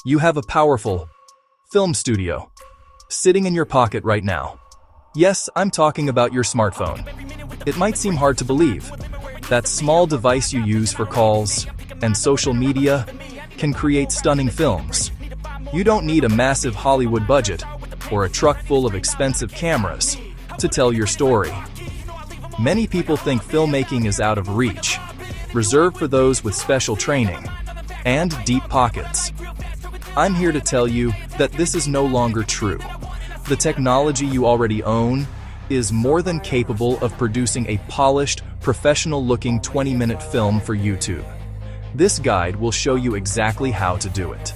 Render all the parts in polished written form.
You have a powerful film studio sitting in your pocket right now. Yes, I'm talking about your smartphone. It might seem hard to believe. That small device you use for calls and social media can create stunning films. You don't need a massive Hollywood budget or a truck full of expensive cameras to tell your story. Many people think filmmaking is out of reach, reserved for those with special training and deep pockets. I'm here to tell you that this is no longer true. The technology you already own is more than capable of producing a polished, professional-looking 20-minute film for YouTube. This guide will show you exactly how to do it.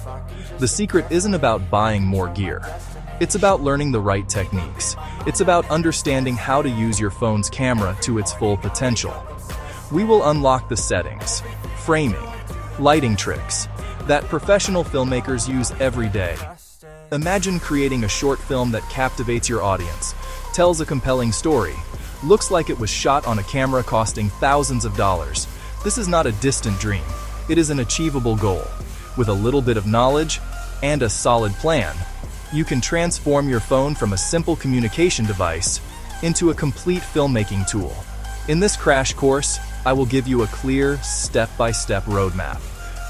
The secret isn't about buying more gear. It's about learning the right techniques. It's about understanding how to use your phone's camera to its full potential. We will unlock the settings, framing, lighting tricks that professional filmmakers use every day. Imagine creating a short film that captivates your audience, tells a compelling story, looks like it was shot on a camera costing thousands of dollars. This is not a distant dream. It is an achievable goal. With a little bit of knowledge and a solid plan, you can transform your phone from a simple communication device into a complete filmmaking tool. In this crash course, I will give you a clear, step-by-step roadmap.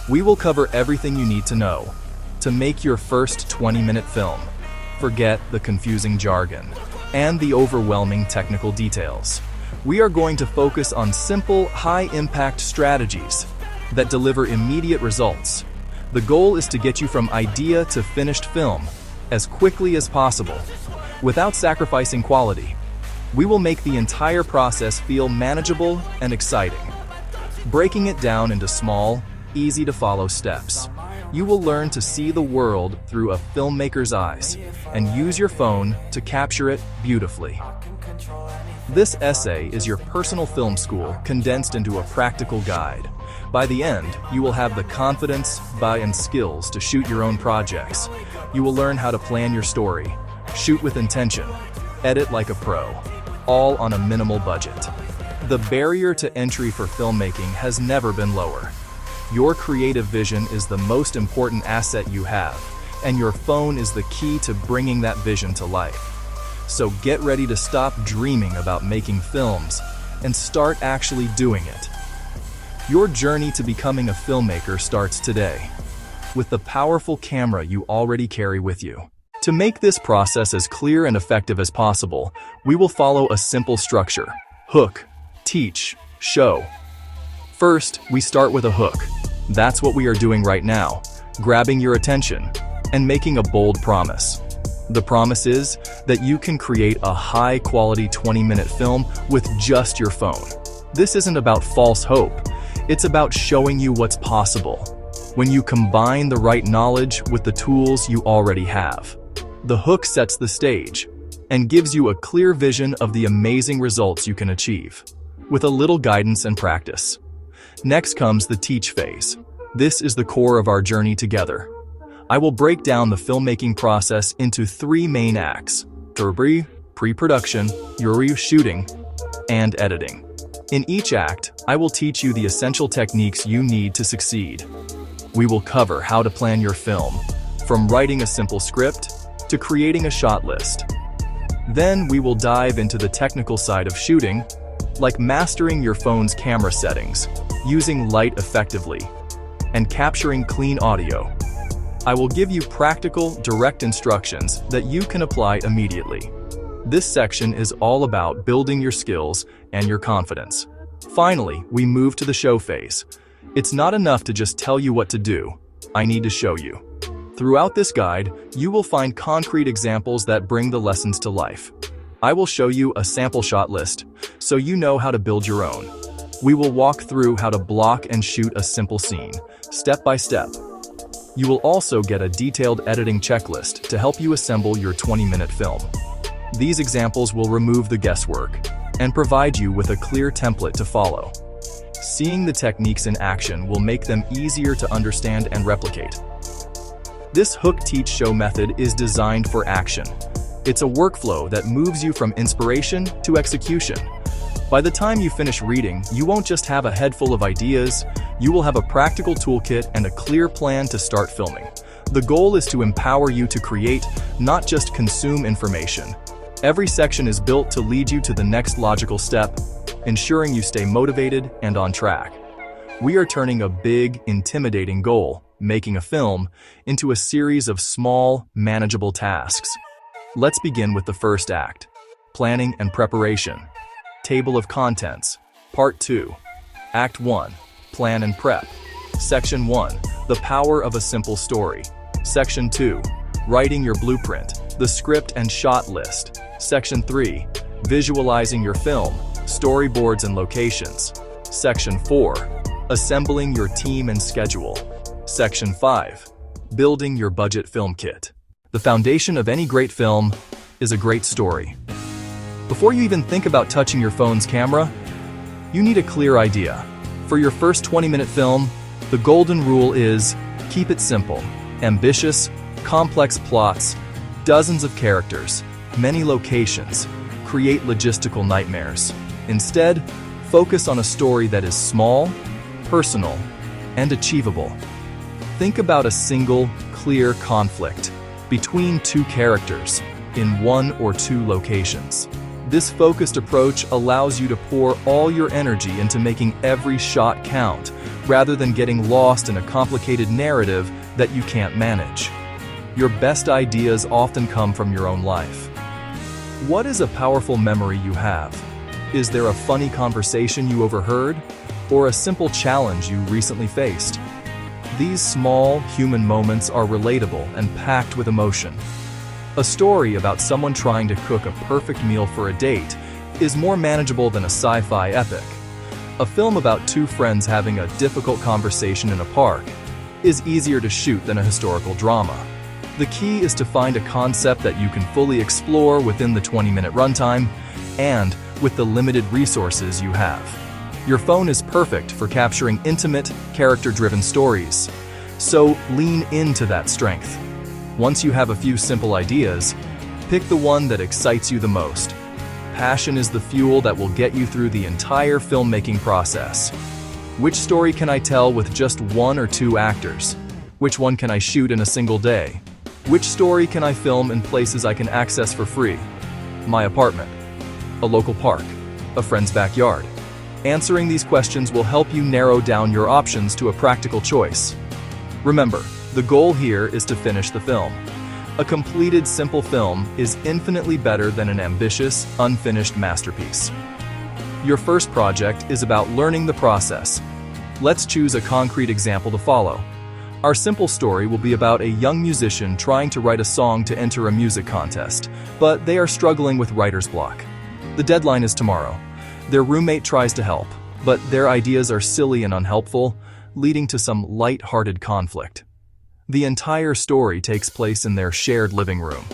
We will cover everything you need to know to make your first 20-minute film. Forget the confusing jargon and the overwhelming technical details. We are going to focus on simple, high-impact strategies that deliver immediate results. The goal is to get you from idea to finished film as quickly as possible, without sacrificing quality. We will make the entire process feel manageable and exciting, breaking it down into small, easy-to-follow steps. You will learn to see the world through a filmmaker's eyes and use your phone to capture it beautifully. This essay is your personal film school condensed into a practical guide. By the end, you will have the confidence, and skills to shoot your own projects. You will learn how to plan your story, shoot with intention, edit like a pro, all on a minimal budget. The barrier to entry for filmmaking has never been lower. Your creative vision is the most important asset you have, and your phone is the key to bringing that vision to life. So get ready to stop dreaming about making films and start actually doing it. Your journey to becoming a filmmaker starts today, with the powerful camera you already carry with you. To make this process as clear and effective as possible, we will follow a simple structure: hook, teach, show. First, we start with a hook. That's what we are doing right now, grabbing your attention and making a bold promise. The promise is that you can create a high-quality 20-minute film with just your phone. This isn't about false hope. It's about showing you what's possible when you combine the right knowledge with the tools you already have. The hook sets the stage and gives you a clear vision of the amazing results you can achieve, with a little guidance and practice. Next comes the teach phase. This is the core of our journey together. I will break down the filmmaking process into 3 main acts: pre-production, shooting, and editing. In each act, I will teach you the essential techniques you need to succeed. We will cover how to plan your film, from writing a simple script to creating a shot list. Then we will dive into the technical side of shooting, like mastering your phone's camera settings, using light effectively, and capturing clean audio. I will give you practical, direct instructions that you can apply immediately. This section is all about building your skills and your confidence. Finally, we move to the show phase. It's not enough to just tell you what to do. I need to show you. Throughout this guide, you will find concrete examples that bring the lessons to life. I will show you a sample shot list, so you know how to build your own. We will walk through how to block and shoot a simple scene, step by step. You will also get a detailed editing checklist to help you assemble your 20-minute film. These examples will remove the guesswork and provide you with a clear template to follow. Seeing the techniques in action will make them easier to understand and replicate. This hook teach show method is designed for action. It's a workflow that moves you from inspiration to execution. By the time you finish reading, you won't just have a head full of ideas, you will have a practical toolkit and a clear plan to start filming. The goal is to empower you to create, not just consume information. Every section is built to lead you to the next logical step, ensuring you stay motivated and on track. We are turning a big, intimidating goal, making a film, into a series of small, manageable tasks. Let's begin with the first act, planning and preparation. Table of Contents, Part 2. Act 1, Plan and Prep. Section 1, The Power of a Simple Story. Section 2, Writing Your Blueprint, the Script and Shot List. Section 3, Visualizing Your Film, Storyboards and Locations. Section 4, Assembling Your Team and Schedule. Section 5, Building Your Budget Film Kit. The foundation of any great film is a great story. Before you even think about touching your phone's camera, you need a clear idea. For your first 20-minute film, the golden rule is keep it simple. Ambitious, complex plots, dozens of characters, many locations, create logistical nightmares. Instead, focus on a story that is small, personal, and achievable. Think about a single, clear conflict between two characters in one or two locations. This focused approach allows you to pour all your energy into making every shot count, rather than getting lost in a complicated narrative that you can't manage. Your best ideas often come from your own life. What is a powerful memory you have? Is there a funny conversation you overheard? Or a simple challenge you recently faced? These small, human moments are relatable and packed with emotion. A story about someone trying to cook a perfect meal for a date is more manageable than a sci-fi epic. A film about two friends having a difficult conversation in a park is easier to shoot than a historical drama. The key is to find a concept that you can fully explore within the 20-minute runtime and with the limited resources you have. Your phone is perfect for capturing intimate, character-driven stories, so lean into that strength. Once you have a few simple ideas, pick the one that excites you the most. Passion is the fuel that will get you through the entire filmmaking process. Which story can I tell with just 1 or 2 actors? Which one can I shoot in a single day? Which story can I film in places I can access for free? My apartment, a local park, a friend's backyard. Answering these questions will help you narrow down your options to a practical choice. Remember, the goal here is to finish the film. A completed, simple film is infinitely better than an ambitious, unfinished masterpiece. Your first project is about learning the process. Let's choose a concrete example to follow. Our simple story will be about a young musician trying to write a song to enter a music contest, but they are struggling with writer's block. The deadline is tomorrow. Their roommate tries to help, but their ideas are silly and unhelpful, leading to some light-hearted conflict. The entire story takes place in their shared living room.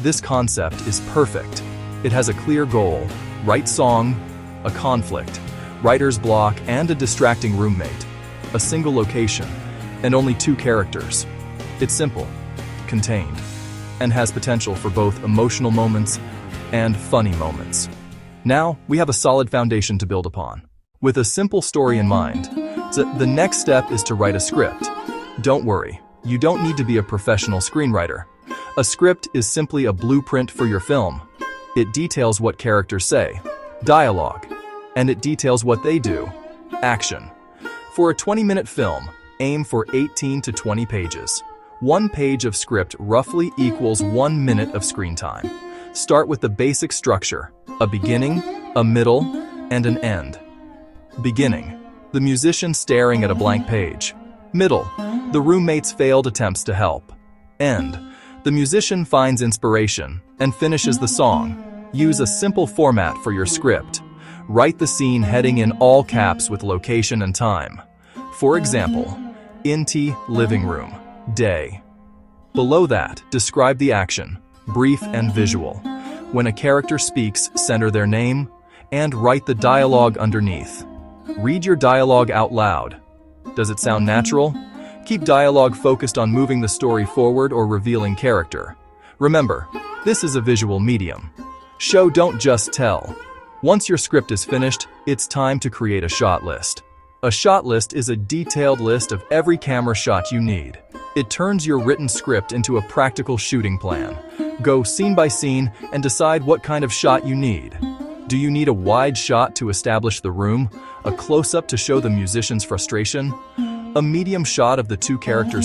This concept is perfect. It has a clear goal, write song, a conflict, writer's block, and a distracting roommate, a single location, and only 2 characters. It's simple, contained, and has potential for both emotional moments and funny moments. Now, we have a solid foundation to build upon. With a simple story in mind, the next step is to write a script. Don't worry, you don't need to be a professional screenwriter. A script is simply a blueprint for your film. It details what characters say, dialogue, and it details what they do, action. For a 20-minute film, aim for 18 to 20 pages. 1 page of script roughly equals 1 minute of screen time. Start with the basic structure, a beginning, a middle, and an end. Beginning, the musician staring at a blank page. Middle, the roommate's failed attempts to help. End, the musician finds inspiration and finishes the song. Use a simple format for your script. Write the scene heading in all caps with location and time. For example, Inti living room, day. Below that, describe the action, brief and visual. When a character speaks, center their name, and write the dialogue underneath. Read your dialogue out loud. Does it sound natural? Keep dialogue focused on moving the story forward or revealing character. Remember, this is a visual medium. Show, don't just tell. Once your script is finished, it's time to create a shot list. A shot list is a detailed list of every camera shot you need. It turns your written script into a practical shooting plan. Go scene by scene and decide what kind of shot you need. Do you need a wide shot to establish the room? A close-up to show the musician's frustration? A medium shot of the two characters